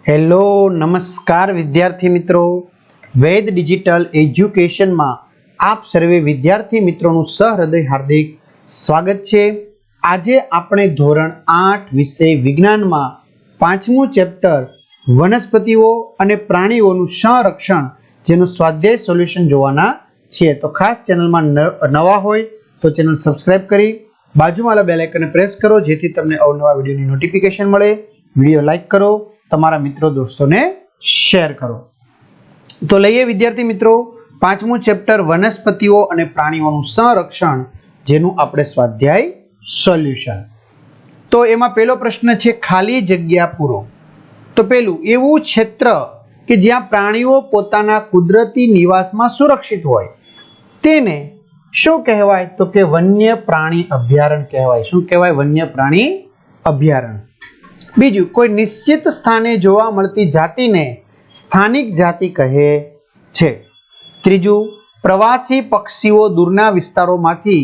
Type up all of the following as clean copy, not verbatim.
Hello નમસ્કાર વિદ્યાર્થી મિત્રો, વેદ ડિજિટલ એજ્યુકેશનમાં આપ સર્વે વિદ્યાર્થી મિત્રોનું સહૃદય હાર્દિક સ્વાગત છે। આજે આપણે ધોરણ 8 વિષય વિજ્ઞાનમાં પાંચમું ચેપ્ટર વનસ્પતિઓ અને પ્રાણીઓનું સંરક્ષણ જેનું સ્વાધ્યાય સોલ્યુશન જોવાના છીએ। તો ખાસ ચેનલમાં નવા હોય તો ચેનલ સબસ્ક્રાઇબ કરી બાજુમાં બેલ આઇકનને પ્રેસ કરો જેથી તમને અવનવા વિડીયોની નોટિફિકેશન મળે। વિડીયો લાઈક કરો, તમારા મિત્રો દોસ્તોને શેર કરો। તો લઈએ વિદ્યાર્થી મિત્રો પાંચમું ચેપ્ટર વનસ્પતિઓ અને પ્રાણીઓનું સંરક્ષણ જેનું આપણે સ્વાધ્યાય સોલ્યુશન। તો એમાં પહેલો પ્રશ્ન છે ખાલી જગ્યા પૂરો। તો પહેલું એવું ક્ષેત્ર કે જ્યાં પ્રાણીઓ પોતાના કુદરતી નિવાસમાં સુરક્ષિત હોય તેને શું કહેવાય? તો કે વન્ય પ્રાણી અભયારણ્ય કહેવાય। શું કહેવાય? વન્ય પ્રાણી અભયારણ્ય। બીજું, કોઈ નિશ્ચિત સ્થાને જોવા મળતી જાતિને સ્થાનિક જાતિ કહે છે। ત્રીજું, પ્રવાસી પક્ષીઓ દૂરના વિસ્તારોમાંથી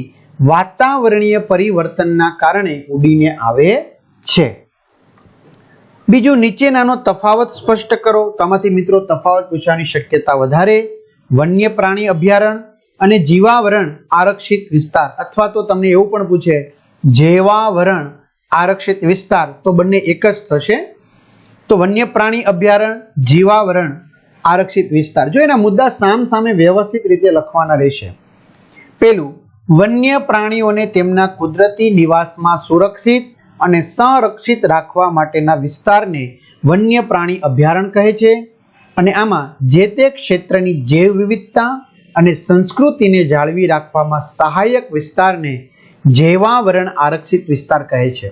વાતાવરણીય પરિવર્તનના કારણે ઉડીને આવે છે। બીજું, નીચેનાનો તફાવત સ્પષ્ટ કરો। તો આમાંથી મિત્રો તફાવત પૂછવાની શક્યતા વધારે। વન્ય પ્રાણી અભયારણ્ય અને જીવાવરણ આરક્ષિત વિસ્તાર, અથવા તો તમને એવું પણ પૂછે જૈવાવરણ આરક્ષિત વિસ્તાર, તો બંને એક જ થશે। તો વન્ય પ્રાણી અભયારણ્ય, જીવાવરણ આરક્ષિત વિસ્તાર, જો એના મુદ્દા સામસામે વ્યવસ્થિત રીતે લખવાના રહેશે। પેલું, વન્ય પ્રાણીઓને તેમના કુદરતી નિવાસમાં સુરક્ષિત અને સંરક્ષિત રાખવા માટેના વિસ્તારને વન્ય પ્રાણી અભયારણ્ય કહે છે અને આમાં જે તે ક્ષેત્રની જૈવ વિવિધતા અને સંસ્કૃતિને જાળવી રાખવામાં સહાયક વિસ્તારને જૈવાવરણ આરક્ષિત વિસ્તાર કહે છે।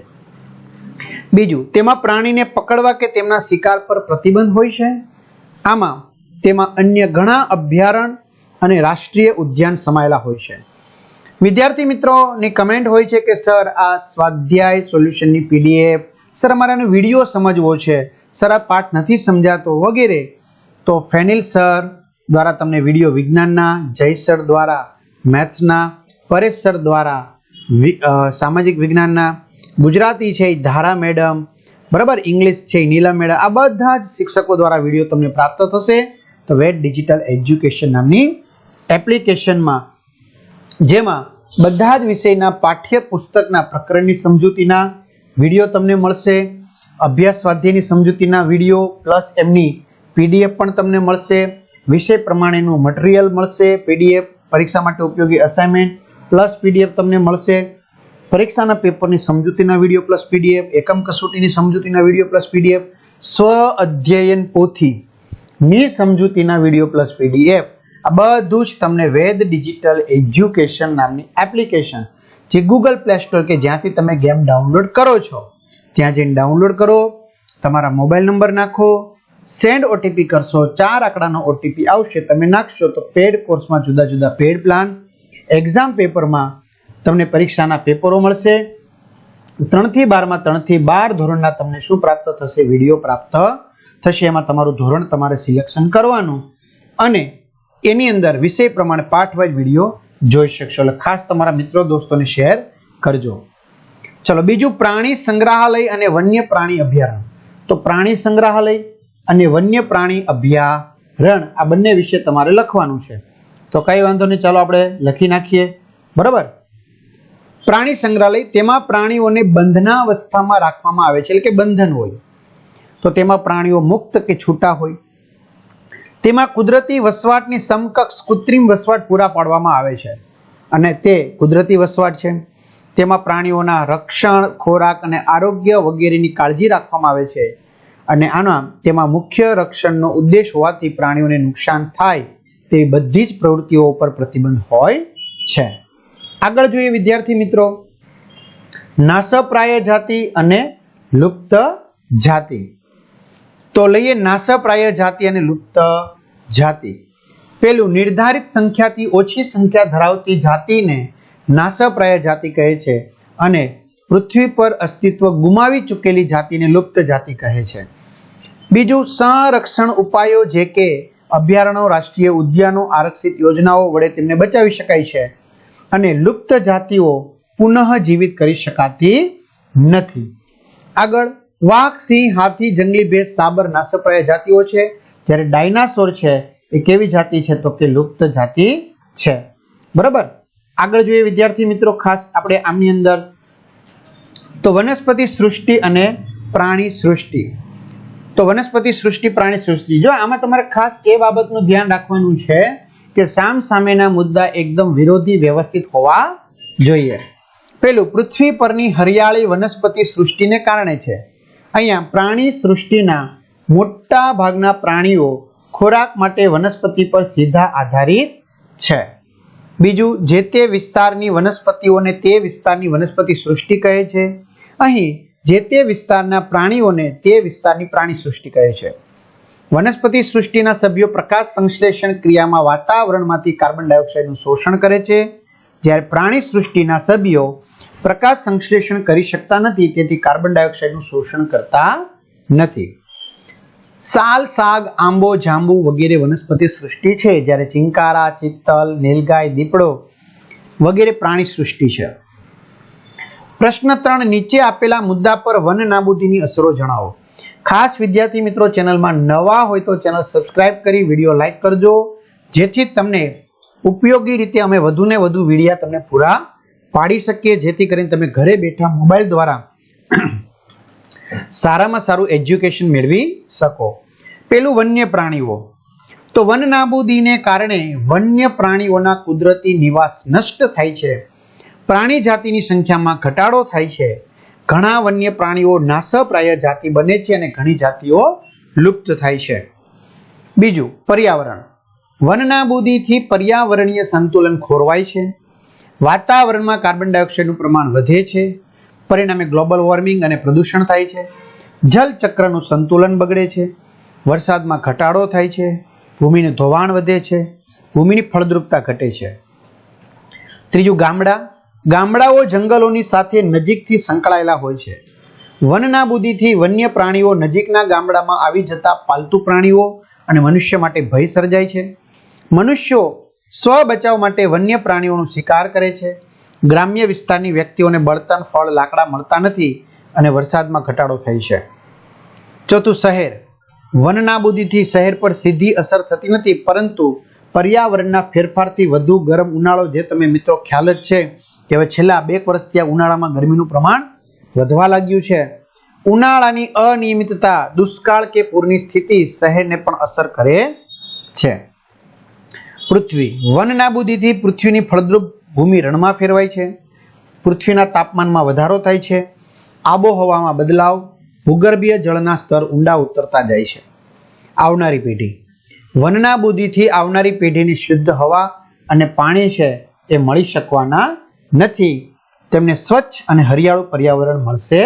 બીજું, તેમાં પ્રાણીને પકડવા કે તેમના શિકાર પર પ્રતિબંધ હોય છે। આમાં તેમાં અન્ય ઘણા અભયારણ્ય અને રાષ્ટ્રીય ઉદ્યાન સમાયેલા હોય છે। વિદ્યાર્થી મિત્રોની કમેન્ટ હોય છે કે સર આ સ્વાધ્યાય સોલ્યુશનની પીડીએફ, સર અમારાનો વિડીયો સમજવો છે, સર આ પાઠ નથી સમજાતો વગેરે। તો ફેનિલ સર દ્વારા તમને વિડીયો વિજ્ઞાનના, જય સર દ્વારા મેથ્સના, પરેશ સર દ્વારા સામાજિક વિજ્ઞાનના, ગુજરાતી છે ધારા મેડમ, બરાબર, ઇંગ્લિશ છે નીલમ મેડમ, આ બધા જ શિક્ષકો દ્વારા વિડીયો તમને પ્રાપ્ત થશે। તો વેદ ડિજિટલ એજ્યુકેશન નામની એપ્લિકેશનમાં જેમાં બધા જ વિષયના પાઠ્ય પુસ્તકના પ્રકરણની સમજૂતીના વિડીયો તમને મળશે, અભ્યાસ સ્વાધ્યાયની સમજૂતીના વિડીયો પ્લસ એમની પીડીએફ પણ તમને મળશે, વિષય પ્રમાણેનું મટીરિયલ મળશે, પીડીએફ, પરીક્ષા માટે ઉપયોગી અસાઇનમેન્ટ પ્લસ પીડીએફ તમને મળશે, પરીક્ષાના પેપરની સમજૂતીના વિડીયો પ્લસ પીડીએફ, એકમ કસોટીની સમજૂતીના વિડીયો પ્લસ પીડીએફ, સ્વ અધ્યયન પોથીની સમજૂતીના વિડીયો પ્લસ પીડીએફ, આ બધું જ તમને વેદ ડિજિટલ એજ્યુકેશન નામની એપ્લિકેશન જે ગૂગલ પ્લે સ્ટોર કે જ્યાંથી તમે ગેમ ડાઉનલોડ કરો છો ત્યાં જઈને ડાઉનલોડ કરો, તમારા મોબાઈલ નંબર નાખો, સેન્ડ ઓટીપી કરશો, 4 આંકડાનો ઓટીપી આવશે, તમે નાખશો તો પેડ કોર્સમાં જુદા જુદા પેડ પ્લાન, એક્ઝામ પેપરમાં તમને પરીક્ષાના પેપરો મળશે, 3 થી 12માં 3 થી 12 ધોરણના તમને શું પ્રાપ્ત થશે? વિડીયો પ્રાપ્ત થશે। એમાં તમારું ધોરણ તમારે સિલેક્શન કરવાનું અને એની અંદર વિષય પ્રમાણે પાઠ વાઇઝ વિડીયો જોઈ શકશો। એટલે ખાસ તમારા મિત્રો દોસ્તોને શેર કરજો। ચલો બીજું, પ્રાણી સંગ્રહાલય અને વન્ય પ્રાણી અભયારણ્ય। તો પ્રાણી સંગ્રહાલય અને વન્ય પ્રાણી અભયારણ્ય આ બંને વિશે તમારે લખવાનું છે। તો કઈ વાંધો નહીં, ચાલો આપણે લખી નાખીએ, બરાબર। પ્રાણી સંગ્રહાલય, તેમાં પ્રાણીઓને બંધનાવસ્થામાં રાખવામાં આવે છે, એટલે કે બંધન હોય, તો તેમાં પ્રાણીઓ મુક્ત કે છૂટા હોય, તેમાં કુદરતી વસવાટની સમકક્ષ કૃત્રિમ વસવાટ પૂરા પાડવામાં આવે છે અને તે કુદરતી વસવાટ છે। તેમાં પ્રાણીઓના રક્ષણ, ખોરાક અને આરોગ્ય વગેરેની કાળજી રાખવામાં આવે છે અને તેમાં મુખ્ય રક્ષણનો ઉદ્દેશ હોવાથી પ્રાણીઓને નુકસાન થાય તેવી બધી જ પ્રવૃત્તિઓ ઉપર પ્રતિબંધ હોય છે। આગળ જોઈએ વિદ્યાર્થી મિત્રો, નાશપ્રાય જાતિ અને લુપ્ત જાતિ। તો લઈએ નાશપ્રાય જાતિ અને લુપ્ત જાતિ। પેલું, નિર્ધારિત સંખ્યાથી ઓછી સંખ્યા ધરાવતી જાતિને નાશપ્રાય જાતિ કહે છે અને પૃથ્વી પર અસ્તિત્વ ગુમાવી ચૂકેલી જાતિને લુપ્ત જાતિ કહે છે। બીજું, સંરક્ષણ ઉપાયો જે કે અભયારણ્યો, રાષ્ટ્રીય ઉદ્યાનો, આરક્ષિત યોજનાઓ વડે તેમને બચાવી શકાય છે અને લુપ્ત જાતિઓ પુનઃ જીવિત કરી શકાતી નથી। આગળ, વાઘ, સિંહ, હાથી, જંગલી ભેંસ, સાબર નાસપ્રાય જાતિઓ છે, જ્યારે ડાયનાસોર છે એ કેવી જાતિ છે તો કે લુપ્ત જાતિ છે. બરાબર. આગળ જોઈએ વિદ્યાર્થી મિત્રો, ખાસ આપણે આમની અંદર તો વનસ્પતિ સૃષ્ટિ અને પ્રાણી સૃષ્ટિ. તો વનસ્પતિ સૃષ્ટિ, પ્રાણી સૃષ્ટિ, જો આમાં તમારે ખાસ એ બાબતનું ધ્યાન રાખવાનું છે કે સામ સામેના મુદ્દા એકદમ વિરોધી વ્યવસ્થિત હોવા જોઈએ. પેલું, પૃથ્વી પરની હરિયાળી વનસ્પતિ સૃષ્ટિને કારણે છે. અહીંયા પ્રાણી સૃષ્ટિના મોટા ભાગના પ્રાણીઓ ખોરાક માટે વનસ્પતિ પર સીધા આધારિત છે. બીજું, જે તે વિસ્તારની વનસ્પતિઓને તે વિસ્તારની વનસ્પતિ સૃષ્ટિ કહે છે. અહીં જે તે વિસ્તારના પ્રાણીઓને તે વિસ્તારની પ્રાણી સૃષ્ટિ કહે છે. વનસ્પતિ સૃષ્ટિના સભ્યો પ્રકાશ સંશ્લેષણ ક્રિયામાં વાતાવરણમાંથી કાર્બન ડાયોક્સાઇડનું શોષણ કરે છે, જ્યારે પ્રાણી સૃષ્ટિના સભ્યો પ્રકાશ સંશ્લેષણ કરી શકતા નથી, તેથી કાર્બન ડાયોક્સાઇડનું શોષણ કરતા નથી. સાલ, સાગ, આંબો, જાંબુ વગેરે વનસ્પતિ સૃષ્ટિ છે, જ્યારે ચિંકારા, ચિત્તલ, નીલગાય, દીપડો વગેરે પ્રાણી સૃષ્ટિ છે. પ્રશ્ન 3, નીચે આપેલા મુદ્દા પર વન નાબૂદીની અસરો જણાવો. ખાસ વિદ્યાર્થી મિત્રો, ચેનલમાં નવા હોય તો ચેનલ સબસ્ક્રાઇબ કરી વિડીયો લાઈક કરજો, જેથી તમને ઉપયોગી રીતે અમે વધુને વધુ વિડીયા તમને પૂરા પાડી શકીએ, જેથી કરીને તમે ઘરે બેઠા મોબાઈલ દ્વારા સારામાં સારું એજ્યુકેશન મેળવી શકો. પેલું, વન્ય પ્રાણીઓ. તો વન નાબૂદીને કારણે વન્ય પ્રાણીઓના કુદરતી નિવાસ નષ્ટ થાય છે. પ્રાણી જાતિની સંખ્યામાં ઘટાડો થાય છે. ઘણા વન્ય પ્રાણીઓ નાશપ્રાય જાતિ બને છે અને ઘણી જાતિઓ લુપ્ત થાય છે. બીજું, પર્યાવરણ. વન નાબૂદીથી પર્યાવરણીય સંતુલન ખોરવાય છે. વાતાવરણમાં કાર્બન ડાયોક્સાઇડનું પ્રમાણ વધે છે. પરિણામે ગ્લોબલ વોર્મિંગ અને પ્રદૂષણ થાય છે. જલચક્રનું સંતુલન બગડે છે. વરસાદમાં ઘટાડો થાય છે. ભૂમિનું ધોવાણ વધે છે. ભૂમિની ફળદ્રુપતા ઘટે છે. ત્રીજું, ગામડા. ગામડાઓ જંગલોની સાથે નજીકથી સંકળાયેલા હોય છે. વન નાબૂદીથી વન્ય પ્રાણીઓ નજીકના ગામડામાં આવી જતા પાલતુ પ્રાણીઓ અને મનુષ્ય માટે ભય સર્જાય છે. મનુષ્યો સ્વ બચાવ માટે વન્ય પ્રાણીઓનો શિકાર કરે છે. ગ્રામ્ય વિસ્તારની વ્યક્તિઓને બળતણ, ફળ, લાકડા મળતા નથી અને વરસાદમાં ઘટાડો થાય છે. ચોથું, શહેર. વન નાબૂદીથી શહેર પર સીધી અસર થતી નથી, પરંતુ પર્યાવરણના ફેરફારથી વધુ ગરમ ઉનાળો, જે તમે મિત્રો ખ્યાલ જ છે કે હવે છેલ્લા 2 વર્ષથી આ ઉનાળામાં ગરમીનું પ્રમાણ વધવા લાગ્યું છે. ઉનાળાની અનિયમિતતા, દુષ્કાળ કે પૂરની સ્થિતિ શહેરને પણ અસર કરે છે. પૃથ્વી. વન નાબૂદીથી પૃથ્વીની ફળદ્રુપ ભૂમિ રણમાં ફેરવાય છે. પૃથ્વીના તાપમાનમાં વધારો થાય છે. આબોહવામાં બદલાવ, ભૂગર્ભીય જળના સ્તર ઊંડા ઉતરતા જાય છે. આવનારી પેઢી. વન નાબૂદીથી આવનારી પેઢીને શુદ્ધ હવા અને પાણી છે એ મળી શકવાના નથી. તેમને સ્વચ્છ અને હરિયાળું પર્યાવરણ મળશે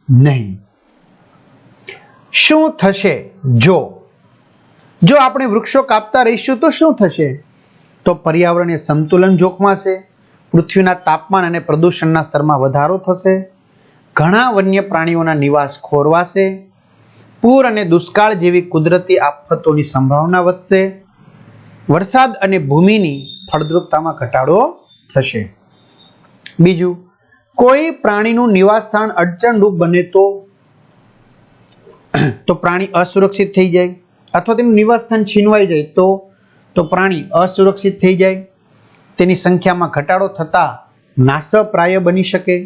નહીં. શું થશે જો આપણે વૃક્ષો કાપતા રહીશું તો શું થશે? તો પર્યાવરણીય સંતુલન જોખમાશે. પૃથ્વીના તાપમાન અને પ્રદૂષણના સ્તરમાં વધારો થશે. ઘણા વન્ય પ્રાણીઓના નિવાસ ખોરવાશે. પૂર અને દુષ્કાળ જેવી કુદરતી આફતોની સંભાવના વધશે. વરસાદ અને ભૂમિની ફળદ્રુપતામાં ઘટાડો થશે. બીજું, કોઈ પ્રાણીનું નિવાસ સ્થાન અડચણરૂપ બને તો પ્રાણી અસુરક્ષિત થઈ જાય, અથવા તેનું નિવાસ સ્થાન છીનવાઈ જાય તો પ્રાણી અસુરક્ષિત થઈ જાય. તેની સંખ્યામાં ઘટાડો થતા નાશપ્રાય બની શકે.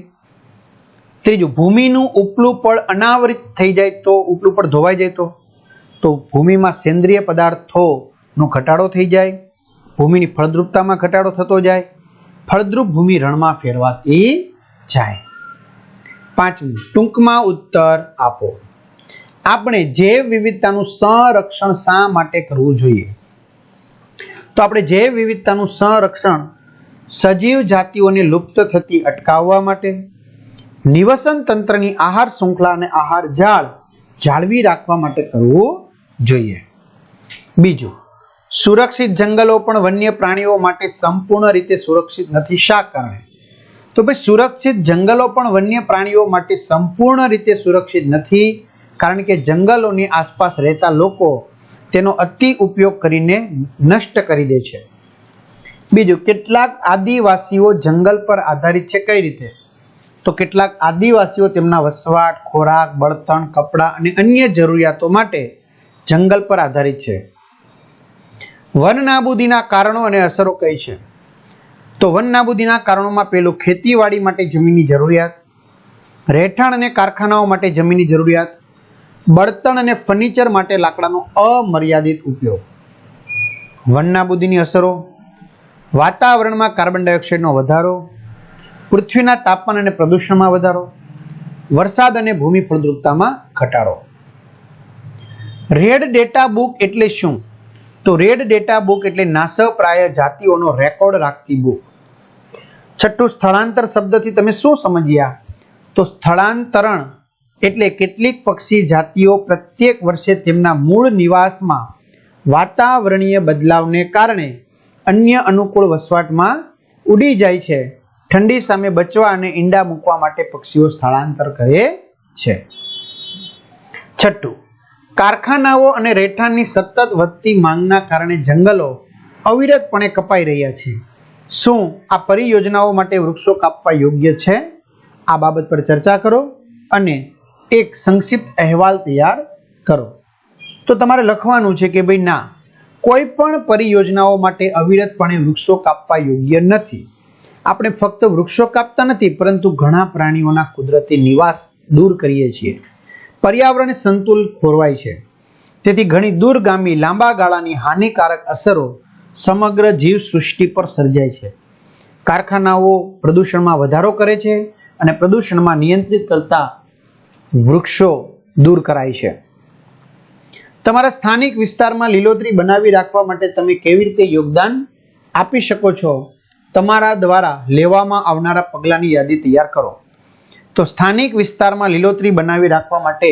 ત્રીજું, ભૂમિનું ઉપલું પડ અનાવરિત થઈ જાય તો, ઉપલું પડ ધોવાઈ જાય તો ભૂમિમાં સેન્દ્રિય પદાર્થોનો ઘટાડો થઈ જાય. ભૂમિની ફળદ્રુપતામાં ઘટાડો થતો જાય. ફળદ્રુપ ભૂમિ રણમાં ફેરવાતી જાય. 5, ટૂંકમાં ઉત્તર આપો. આપણે જૈવ વિવિધતાનું સંરક્ષણ શા માટે કરવું જોઈએ? તો આપણે જૈવ વિવિધતાનું સંરક્ષણ સજીવ જાતિઓને લુપ્ત થતી અટકાવવા માટે, નિવસન તંત્રની આહાર શૃંખલા અને આહાર જાળ જાળવી રાખવા માટે કરવું જોઈએ. બીજું, સુરક્ષિત જંગલો પણ વન્ય પ્રાણીઓ માટે સંપૂર્ણ રીતે સુરક્ષિત નથી. શા કારણે? તો ભાઈ, સુરક્ષિત જંગલો પણ વન્ય પ્રાણીઓ માટે સંપૂર્ણ રીતે સુરક્ષિત નથી, કારણ કે જંગલોની આસપાસ રહેતા લોકો તેનો અતિ ઉપયોગ કરીને નષ્ટ કરી દે છે. બીજું, કેટલાક આદિવાસીઓ જંગલ પર આધારિત છે. કઈ રીતે? તો કેટલાક આદિવાસીઓ તેમના વસવાટ, ખોરાક, બળતણ, કપડાં અને અન્ય જરૂરિયાતો માટે જંગલ પર આધારિત છે. વન નાબૂદીના કારણો અને અસરો કઈ છે? તો વન નાબૂદીના કારણોમાં પહેલું ખેતીવાડી માટે જમીનની જરૂરિયાત, રહેઠાણ અને કારખાનાઓ માટે જમીનની જરૂરિયાત, બળતણ અને ફર્નિચર માટે લાકડાનો અમર્યાદિત ઉપયોગ. વન નાબૂદીની અસરો: વાતાવરણમાં કાર્બન ડાયોક્સાઇડનો વધારો, પૃથ્વીના તાપમાન અને પ્રદૂષણમાં વધારો, વરસાદ અને ભૂમિ ફળદ્રુપતામાં ઘટાડો. રેડ ડેટા બુક એટલે શું? તો રેડ ડેટા બુક એટલે નાશપ્રાય જાતિઓનો રેકોર્ડ રાખતી બુક. છઠ્ઠું, સ્થળાંતર શબ્દથી તમે શું સમજ્યા? તો સ્થળાંતરણ એટલે કેટલીક પક્ષી જાતિઓ પ્રત્યેક વર્ષે તેમના મૂળ નિવાસમાં વાતાવરણીય બદલાવને કારણે અન્ય અનુકૂળ વસવાટમાં ઉડી જાય છે. ઠંડી સામે બચવા અને ઈંડા મૂકવા માટે પક્ષીઓ સ્થળાંતર કરે છે. છઠ્ઠું, કારખાનાઓ અને રહેઠાણની સતત વધતી માંગના કારણે જંગલો અવિરતપણે કપાઈ રહ્યા છે. શું આ પરિયોજનાઓ માટે વૃક્ષો કાપવા યોગ્ય છે? આ બાબત પર ચર્ચા કરો અને એક સંક્ષિપ્ત અહેવાલ તૈયાર કરો. તો તમારે લખવાનું છે કે ભાઈ ના, કોઈ પણ પરિયોજનાઓ માટે અવિરતપણે વૃક્ષો કાપવા યોગ્ય નથી. આપણે ફક્ત વૃક્ષો કાપતા નથી, પરંતુ ઘણા પ્રાણીઓના કુદરતી નિવાસ દૂર કરીએ છીએ. પર્યાવરણ સંતુલન ખોરવાય છે. તેથી ઘણી દૂરગામી લાંબા ગાળાની હાનિકારક અસરો સમગ્ર જીવસૃષ્ટિ પર સર્જાય છે. કારખાનાઓ પ્રદૂષણમાં વધારો કરે છે અને પ્રદૂષણમાં નિયંત્રિત કરતા વૃક્ષો દૂર કરાય છે. તમારા સ્થાનિક વિસ્તારમાં લીલોતરી બનાવી રાખવા માટે તમે કેવી રીતે યોગદાન આપી શકો છો? તમારા દ્વારા લેવામાં આવનારા પગલાંની યાદી તૈયાર કરો. તો સ્થાનિક વિસ્તારમાં લીલોતરી બનાવી રાખવા માટે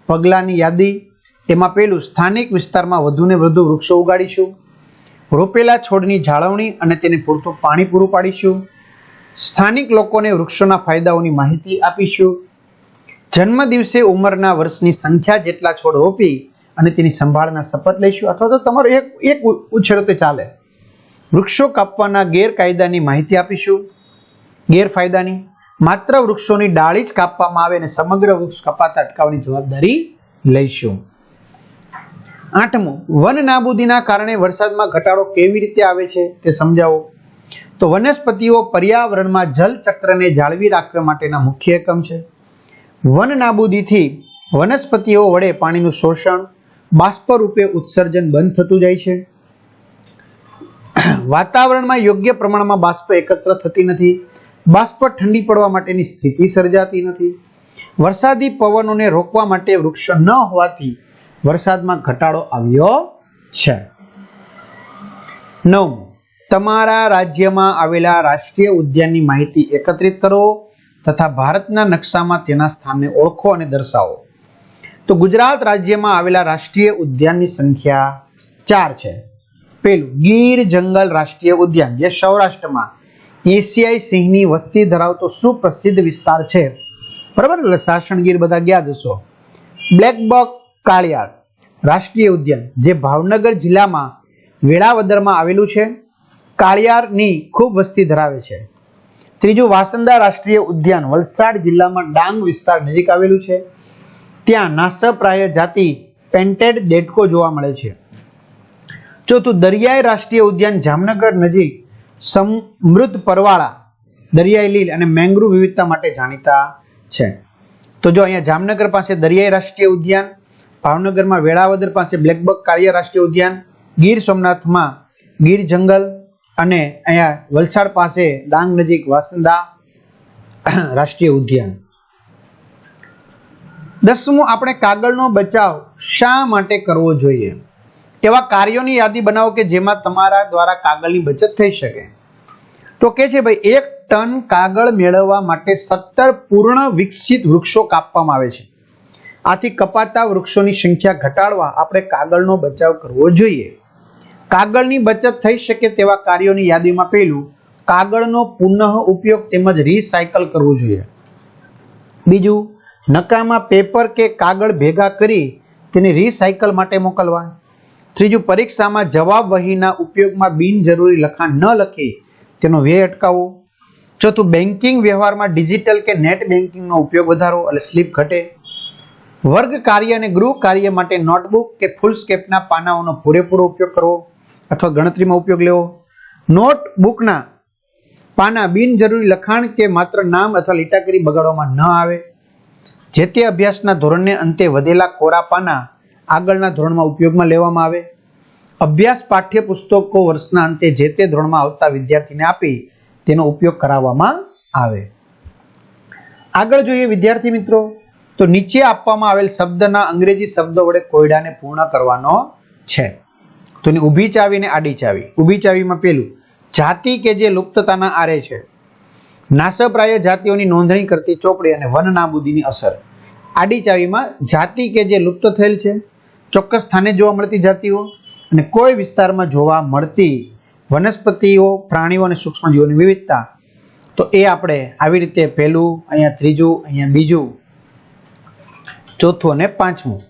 પગલાંની યાદી, એમાં પહેલું, સ્થાનિક વિસ્તારમાં વધુને વધુ વૃક્ષો ઉગાડીશું. રોપેલા છોડની જાળવણી અને તેને પૂરતું પાણી પૂરું પાડીશું. સ્થાનિક લોકોને વૃક્ષોના ફાયદાઓની માહિતી આપીશું. જન્મદિવસે ઉંમરના વર્ષની સંખ્યા જેટલા છોડ રોપી અને તેની સંભાળના શપથ લઈશું. અથવા તો તમારો એક ઉછેરો તે ચાલે. વૃક્ષો કાપવાના ગેરકાયદાની માહિતી આપીશું. ગેરફાયદાની, માત્ર વૃક્ષોની ડાળી જ કાપવામાં આવે અને સમગ્ર વૃક્ષ કપાતા અટકાવવાની જવાબદારી લઈશું. આઠમું, વન નાબૂદીના કારણે વરસાદમાં ઘટાડો કેવી રીતે આવે છે તે સમજાવો. તો વનસ્પતિઓ પર્યાવરણમાં જલચક્રને જાળવી રાખવા માટેના મુખ્ય એકમ છે. વન નાબૂદીથી વનસ્પતિઓ વડે પાણીનું શોષણ, બાષ્પ રૂપે ઉત્સર્જન બંધ થતું જાય છે. વાતાવરણમાં યોગ્ય પ્રમાણમાં બાષ્પ એકત્ર થતી નથી. બાષ્પ ઠંડી પડવા માટેની સ્થિતિ સર્જાતી નથી. વરસાદી પવનોને રોકવા માટે વૃક્ષ ન હોવાથી વરસાદમાં ઘટાડો આવ્યો છે. 9. તમારા રાજ્યમાં આવેલા રાષ્ટ્રીય ઉદ્યાનની માહિતી એકત્રિત કરો તથા ભારતના નકશામાં તેના સ્થાનને ઓળખો અને દર્શાવો. તો ગુજરાત રાજ્યમાં આવેલા રાષ્ટ્રીય ઉદ્યાનની સંખ્યા 4 છે. પહેલું, ગીર જંગલ રાષ્ટ્રીય ઉદ્યાન, જે સૌરાષ્ટ્રમાં એશિયાઈ સિંહની વસ્તી ધરાવતો સુપ્રસિદ્ધ વિસ્તાર છે. બરાબર, એટલે સાસણ ગીર બધા ગયા જશો. બ્લેકબક કાળિયાર રાષ્ટ્રીય ઉદ્યાન, જે ભાવનગર જિલ્લામાં વેળાવદરમાં આવેલું છે. કાળિયારની ખૂબ વસ્તી ધરાવે છે. ત્રીજું, વાસંદા રાષ્ટ્રીય ઉદ્યાન, વલસાડ જિલ્લામાં ડાંગ વિસ્તાર નજીક આવેલું છે. ત્યાં નાશપ્રાય જાતિ પેન્ટેડ દેડકો જોવા મળે છે. ચોથું, દરિયાઈ રાષ્ટ્રીય ઉદ્યાન, જામનગર નજીક સમૃદ્ધ પરવાળા, દરિયાઈ લીલ અને મેંગ્રુવ વિવિધતા માટે જાણીતા છે. તો જો અહીંયા જામનગર પાસે દરિયાઈ રાષ્ટ્રીય ઉદ્યાન, ભાવનગરમાં વેળાવદર પાસે બ્લેકબક કાળિયાર રાષ્ટ્રીય ઉદ્યાન, ગીર સોમનાથમાં ગીર જંગલ અને અહીંયા વલસાડ પાસે ડાંગ નજીક વાસંદા રાષ્ટ્રીય ઉદ્યાન. 10મું, આપણે કાગળનો બચાવ શા માટે કરવો જોઈએ? એવા કાર્યોની યાદી બનાવો કે જેમાં તમારા દ્વારા કાગળની બચત થઈ શકે. તો કે છે ભાઈ, 1 ટન કાગળ મેળવવા માટે 17 પૂર્ણ વિકસિત વૃક્ષો કાપવામાં આવે છે. આથી કપાતા વૃક્ષોની સંખ્યા ઘટાડવા આપણે કાગળનો બચાવ કરવો જોઈએ. કાગળની બચત થઈ શકે તેવા કાર્યોની યાદીમાં પહેલું, કાગળનો પુનઃ ઉપયોગ તેમજ રિસાયકલ કરવું જોઈએ. બીજું, નકામા પેપર કે કાગળ ભેગા કરી તેને રિસાયકલ માટે મોકલવા. ત્રીજું, પરીક્ષામાં જવાબ વહીના ઉપયોગમાં બિનજરૂરી લખાણ ન લખી તેનો વ્યય અટકાવવો. ચોથું, બેન્કિંગ વ્યવહારમાં ડિજિટલ કે નેટ બેન્કિંગનો ઉપયોગ વધારો એટલે સ્લીપ ઘટે. વર્ગ કાર્ય અને ગૃહ કાર્ય માટે નોટબુક કે ફૂલસ્કેપના પાનાઓનો પૂરેપૂરો ઉપયોગ કરવો અથવા ગણતરીમાં ઉપયોગ લેવો. નોટબુકના પાના બિનજરૂરી લખાણ કે માત્ર નામ અથવા લીટાકરી બગાડવામાં ન આવે. જે તે અભ્યાસના ધોરણને અંતે વધેલા કોરા પાના આગળના ધોરણમાં ઉપયોગમાં લેવામાં આવે. અભ્યાસ પાઠ્ય પુસ્તકો વર્ષના અંતે જે તે ધોરણમાં આવતા વિદ્યાર્થીને આપી તેનો ઉપયોગ કરાવવામાં આવે. આગળ જોઈએ વિદ્યાર્થી મિત્રો, તો નીચે આપવામાં આવેલ શબ્દના અંગ્રેજી શબ્દો વડે કોયડાને પૂર્ણ કરવાનો છે. તો એની ઊભી ચાવી અને આડી ચાવી. ઊભી ચાવીમાં પેલું, જાતિ કે જે લુપ્તતાના આરે છે. નાશપ્રાય જાતિઓની નોંધણી કરતી ચોપડી અને વન નાબૂદીની અસર. આડી ચાવીમાં જાતિ કે જે લુપ્ત થયેલ છે, ચોક્કસ સ્થાને જોવા મળતી જાતિઓ અને કોઈ વિસ્તારમાં જોવા મળતી વનસ્પતિઓ, પ્રાણીઓ અને સૂક્ષ્મજીવોની વિવિધતા. તો એ આપણે આવી રીતે પહેલું, અહીંયા ત્રીજું, અહીંયા બીજું, ચોથું અને પાંચમું.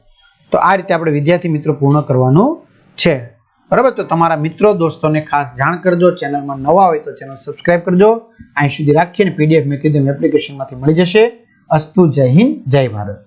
તો આ રીતે આપણે વિદ્યાર્થી મિત્રો પૂર્ણ કરવાનું છે. બરાબર. તો તમારા મિત્રો દોસ્તોને ખાસ જાણ કરજો. ચેનલમાં નવા હોય તો ચેનલ સબસ્ક્રાઇબ કરજો. અહીં સુધી રાખીને PDF મેં કીધું એપ્લિકેશનમાંથી મળી જશે. અસ્તુ. જય હિન્દ, જય ભારત.